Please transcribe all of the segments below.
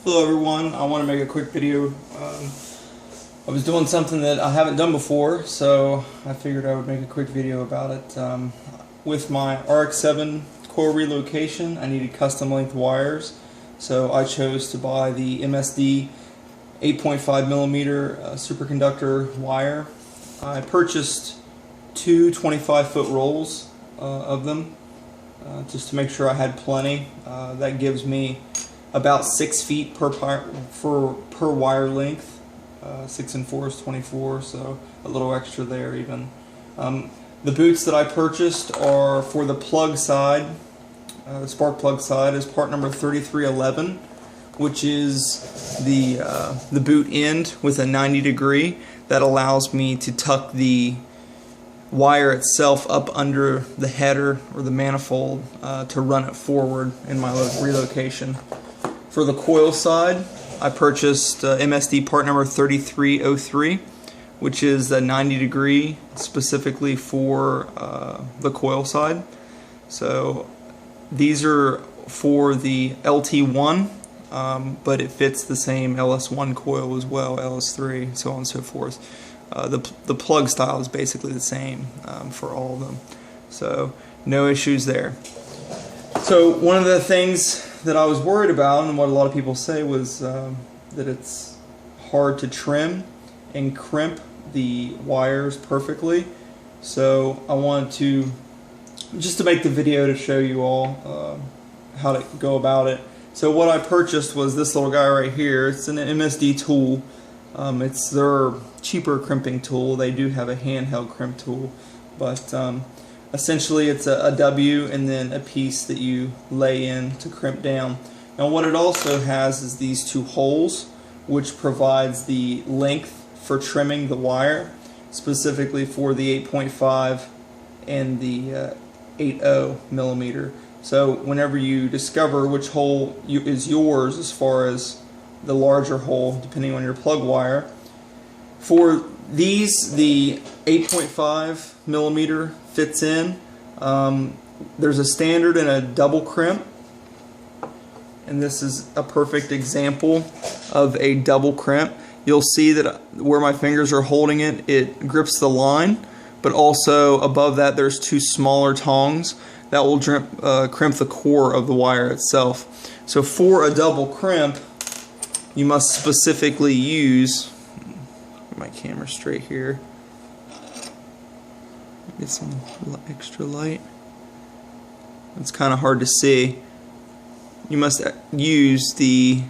Hello everyone, I want to make a quick video. I was doing something that I haven't done before, so I figured I would make a quick video about it. With my RX7 coil relocation, I needed custom length wires, so I chose to buy the MSD 8.5mm superconductor wire. I purchased two 25-foot rolls of them just to make sure I had plenty. That gives me about 6 feet per wire length. 6 and 4 is 24, so a little extra there even. The boots that I purchased are for the plug side, the spark plug side, is part number 3311, which is the boot end with a 90-degree that allows me to tuck the wire itself up under the header or the manifold to run it forward in my relocation. For the coil side, I purchased MSD part number 3303, which is a 90-degree specifically for the coil side. So these are for the LT1, but it fits the same LS1 coil as well, LS3, so on and so forth. The plug style is basically the same for all of them, so no issues there. So one of the things that I was worried about, and what a lot of people say, was that it's hard to trim and crimp the wires perfectly. So I wanted to just make the video to show you all how to go about it. So what I purchased was this little guy right here. It's an MSD tool. It's their cheaper crimping tool. They do have a handheld crimp tool, but essentially it's a W and then a piece that you lay in to crimp down. Now what it also has is these two holes, which provides the length for trimming the wire, specifically for the 8.5 and the 80mm. So whenever you discover which hole is yours as far as the larger hole, depending on your plug wire, for these the 8.5mm fits in. There's a standard and a double crimp, and this is a perfect example of a double crimp. You'll see that where my fingers are holding it, it grips the line, but also above that there's two smaller tongs that will crimp the core of the wire itself. So for a double crimp, you must specifically use, get my camera straight here, get some extra light, it's kind of hard to see. You must use the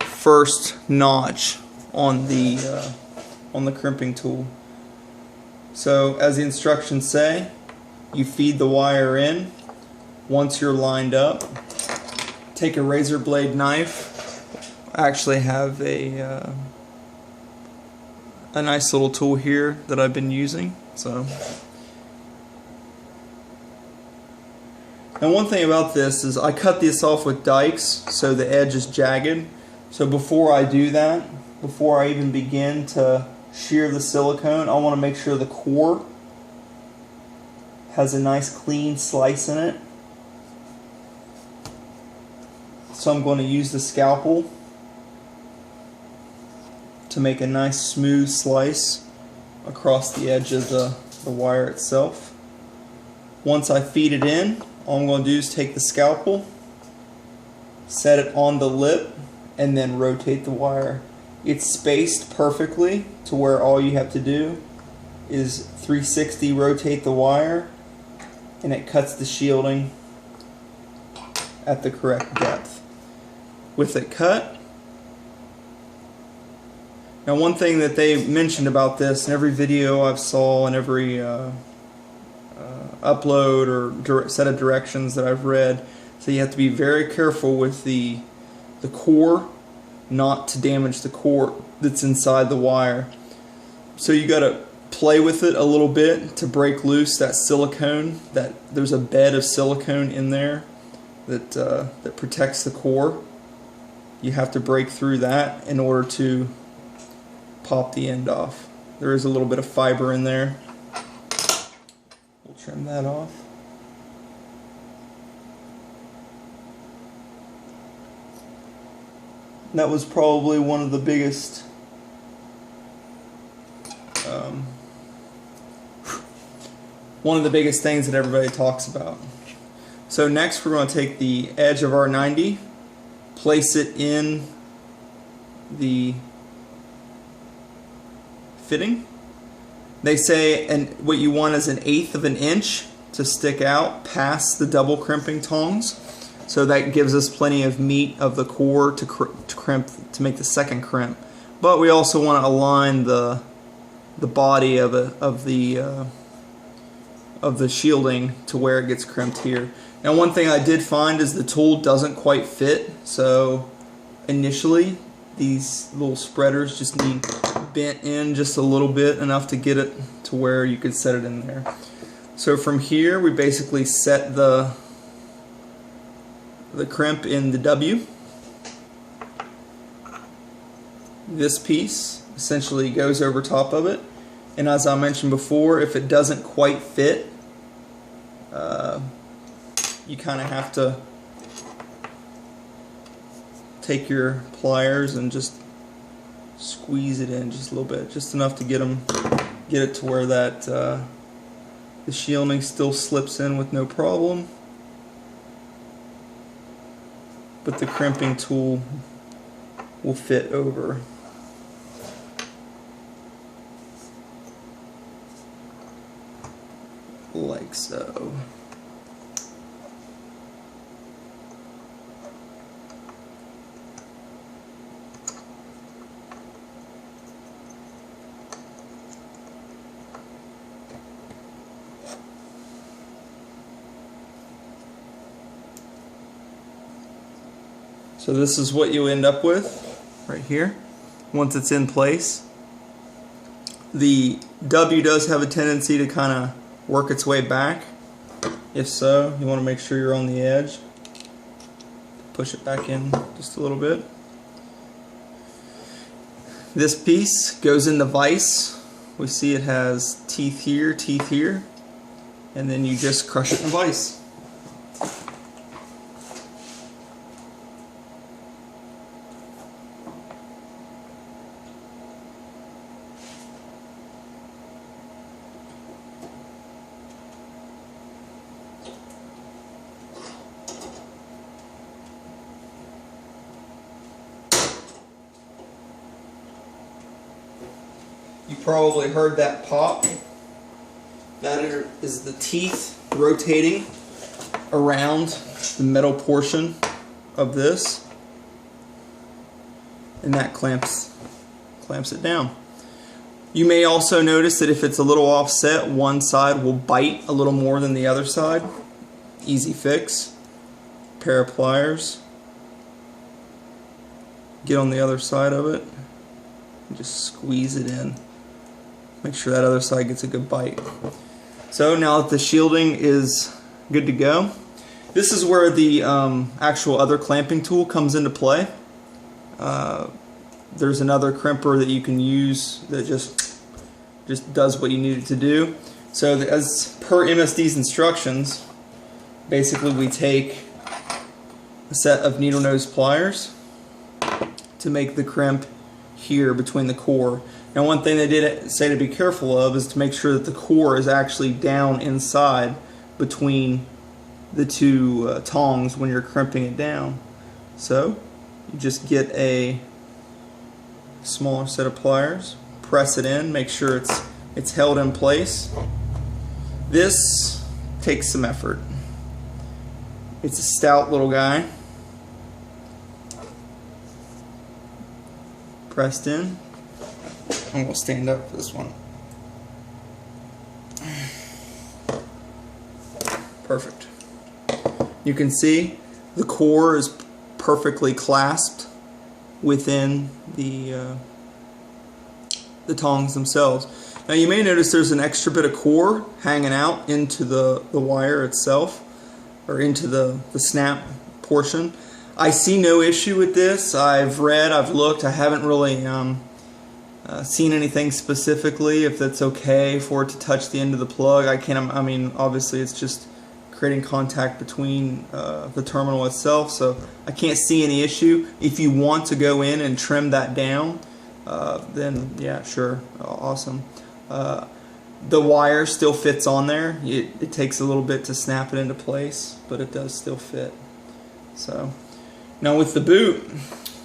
first notch on the crimping tool. So as the instructions say, you feed the wire in. Once you're lined up, take a razor blade knife. I actually have a nice little tool here that I've been using. So now one thing about this is I cut this off with dikes so the edge is jagged. So before I do that, before I even begin to shear the silicone, I want to make sure the core has a nice clean slice in it. So I'm going to use the scalpel to make a nice smooth slice across the edge of the wire itself. Once I feed it in, all I'm going to do is take the scalpel, set it on the lip, and then rotate the wire. It's spaced perfectly to where all you have to do is 360 rotate the wire, and it cuts the shielding at the correct depth. With it cut, now one thing that they mentioned about this in every video I've saw and every upload or set of directions that I've read, so you have to be very careful with the core, not to damage the core that's inside the wire. So you got to play with it a little bit to break loose that silicone. That there's a bed of silicone in there that protects the core. You have to break through that in order to pop the end off. There is a little bit of fiber in there. We'll trim that off. That was probably one of the biggest things that everybody talks about. So next we're going to take the edge of our 90, place it in the fitting. They say what you want is 1/8 of an inch to stick out past the double crimping tongs. So that gives us plenty of meat of the core to crimp, to make the second crimp. But we also want to align the body of the shielding to where it gets crimped here. Now, one thing I did find is the tool doesn't quite fit. So initially, these little spreaders just need bent in just a little bit, enough to get it to where you could set it in there. So from here, we basically set the crimp in the W. This piece essentially goes over top of it, and as I mentioned before, if it doesn't quite fit, you kind of have to take your pliers and just squeeze it in just a little bit, just enough to get it to where that the shielding still slips in with no problem, but the crimping tool will fit over. Like so. So this is what you end up with right here once it's in place. The W does have a tendency to kind of work its way back. If so, you want to make sure you're on the edge. Push it back in just a little bit. This piece goes in the vise. We see it has teeth here, and then you just crush it in the vise. You probably heard that pop. That is the teeth rotating around the metal portion of this, and that clamps it down. You may also notice that if it's a little offset, one side will bite a little more than the other side. Easy fix. Pair of pliers. Get on the other side of it and just squeeze it in. Make sure that other side gets a good bite. So now that the shielding is good to go, this is where the actual other clamping tool comes into play. There's another crimper that you can use that just does what you need it to do. So as per MSD's instructions, basically we take a set of needle nose pliers to make the crimp here between the core. Now, one thing they did say to be careful of is to make sure that the core is actually down inside between the two tongs when you're crimping it down. So you just get a smaller set of pliers, press it in, make sure it's held in place. This takes some effort. It's a stout little guy. Pressed in. I'm going to stand up for this one. Perfect. You can see the core is perfectly clasped within the tongs themselves. Now you may notice there's an extra bit of core hanging out into the wire itself, or into the snap portion. I see no issue with this. I've read, I've looked, I haven't really seen anything specifically if that's okay for it to touch the end of the plug. I mean, obviously it's just creating contact between the terminal itself, so I can't see any issue. If you want to go in and trim that down, then yeah, sure, awesome. The wire still fits on there. It takes a little bit to snap it into place, but it does still fit. So now with the boot,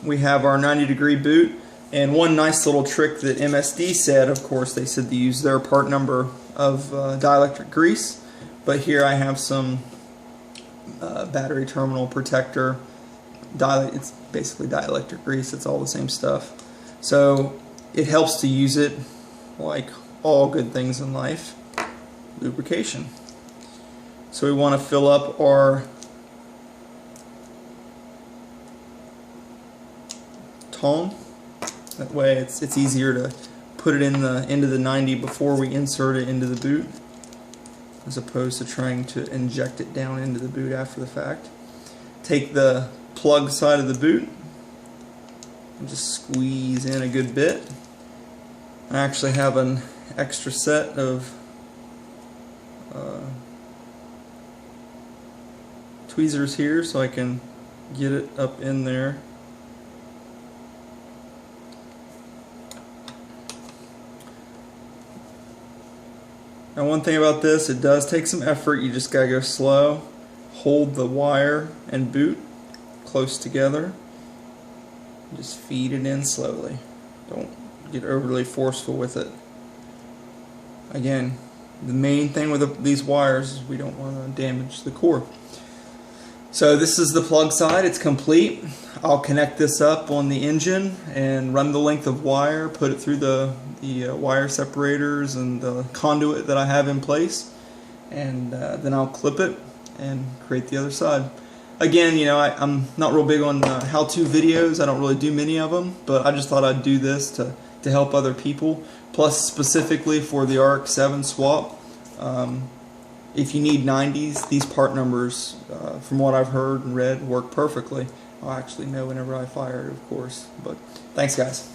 we have our 90-degree boot, and one nice little trick that MSD said, of course, they said to use their part number of dielectric grease, but here I have some battery terminal protector. It's basically dielectric grease. It's all the same stuff. So it helps to use it like all good things in life, lubrication. So we want to fill up our tone. That way it's easier to put it into the 90 before we insert it into the boot, as opposed to trying to inject it down into the boot after the fact. Take the plug side of the boot and just squeeze in a good bit. I actually have an extra set of tweezers here so I can get it up in there. Now, one thing about this, it does take some effort. You just gotta go slow. Hold the wire and boot close together. Just feed it in slowly. Don't get overly forceful with it. Again, the main thing with these wires is we don't want to damage the core. So this is the plug side. It's complete. I'll connect this up on the engine and run the length of wire, put it through the wire separators and the conduit that I have in place, and then I'll clip it and create the other side. Again, you know, I'm not real big on how-to videos. I don't really do many of them, but I just thought I'd do this to help other people. Plus, specifically for the Rx7 swap, if you need 90s, these part numbers, from what I've heard and read, work perfectly. I'll actually know whenever I fire it, of course. But thanks, guys.